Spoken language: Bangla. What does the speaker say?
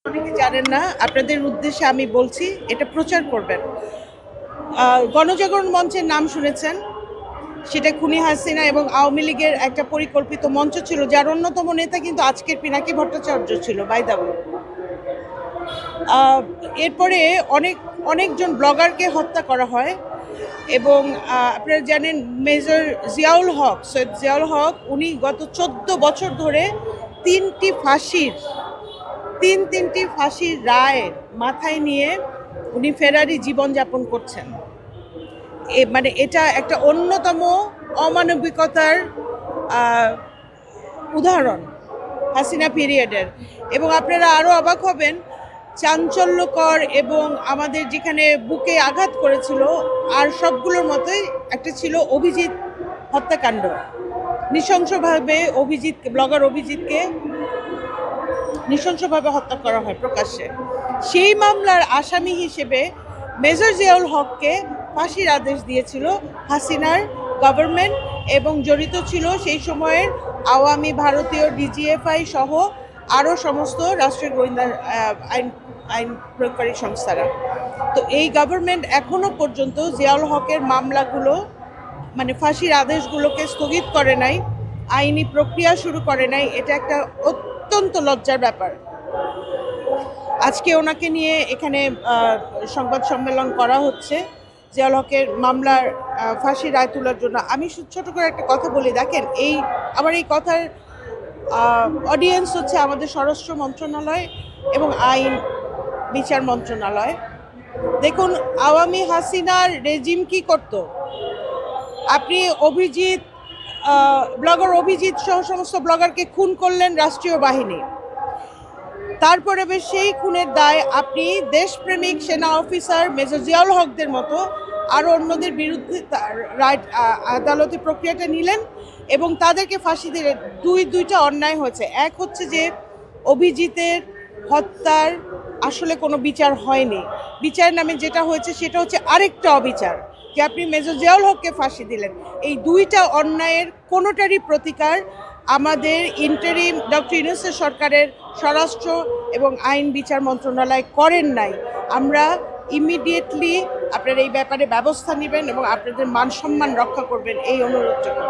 অনেকে জানেন না, আপনাদের উদ্দেশ্যে আমি বলছি, এটা প্রচার করবেন। গণজাগরণ মঞ্চের নাম শুনেছেন, সেটা খুনি হাসিনা এবং আওয়ামী লীগের একটা পরিকল্পিত মঞ্চ ছিল, যার অন্যতম নেতা কিন্তু আজকের পিনাকি ভট্টাচার্য ছিল, বাই দ্য ওয়ে। এরপরে অনেকজন ব্লগারকে হত্যা করা হয় এবং আপনারা জানেন মেজর জিয়াউল হক, সৈয়দ জিয়াউল হক, উনি গত 14 বছর ধরে তিনটি ফাঁসির রায় মাথায় নিয়ে উনি ফেরারি জীবনযাপন করছেন। মানে এটা একটা অন্যতম অমানবিকতার উদাহরণ হাসিনা পিরিয়ডের। এবং আপনারা আরও অবাক হবেন, চাঞ্চল্যকর এবং আমাদের যেখানে বুকে আঘাত করেছিল আর সবগুলোর মতোই একটা ছিল অভিজিৎ হত্যাকাণ্ড। নৃশংসভাবে ব্লগার অভিজিৎকে নৃশংসভাবে হত্যা করা হয় প্রকাশ্যে। সেই মামলার আসামি হিসেবে মেজর জিয়াউল হককে ফাঁসির আদেশ দিয়েছিল হাসিনার গভর্নমেন্ট এবং জড়িত ছিল সেই সময়ের আওয়ামী ভারতীয় ডিজিএফআই সহ আরও সমস্ত রাষ্ট্রের গোয়েন্দা আইন প্রয়োগকারী সংস্থারা। তো এই গভর্নমেন্ট এখনও পর্যন্ত জিয়াউল হকের মামলাগুলো মানে ফাঁসির আদেশগুলোকে স্থগিত করে নাই, আইনি প্রক্রিয়া শুরু করে নাই। এটা একটা অত্যন্ত লজ্জার ব্যাপার। আজকে ওনাকে নিয়ে এখানে সংবাদ সম্মেলন করা হচ্ছে জিয়াউল হকের মামলার ফাঁসির রায় তোলার জন্য। আমি ছোট করে একটা কথা বলি, দেখেন, আমার এই কথার অডিয়েন্স হচ্ছে আমাদের স্বরাষ্ট্র মন্ত্রণালয় এবং আইন বিচার মন্ত্রণালয়। দেখুন, আওয়ামী হাসিনার রেজিম কি করত? আপনি ব্লগার অভিজিৎ সহ সমস্ত ব্লগারকে খুন করলেন রাষ্ট্রীয় বাহিনী। তারপরে সেই খুনের দায় আপনি দেশপ্রেমিক সেনা অফিসার মেজর জিয়াউল হকদের মতো আরও অন্যদের বিরুদ্ধে আদালতে প্রক্রিয়াটা নিলেন এবং তাদেরকে ফাঁসি দিলেন। দুইটা অন্যায় হয়েছে। এক হচ্ছে যে অভিজিতের হত্যার আসলে কোনো বিচার হয়নি, বিচার নামে যেটা হয়েছে সেটা হচ্ছে আরেকটা অবিচার, যে আপনি মেজর জিয়াউল হককে ফাঁসি দিলেন। এই দুইটা অন্যায়ের কোনোটারই প্রতিকার আমাদের ইন্টারিম ডক্টর ইউনূসের সরকারের স্বরাষ্ট্র এবং আইন বিচার মন্ত্রণালয় করেন নাই। আমরা ইমিডিয়েটলি আপনারা এই ব্যাপারে ব্যবস্থা নেবেন এবং আপনাদের মান সম্মান রক্ষা করবেন, এই অনুরোধ করব।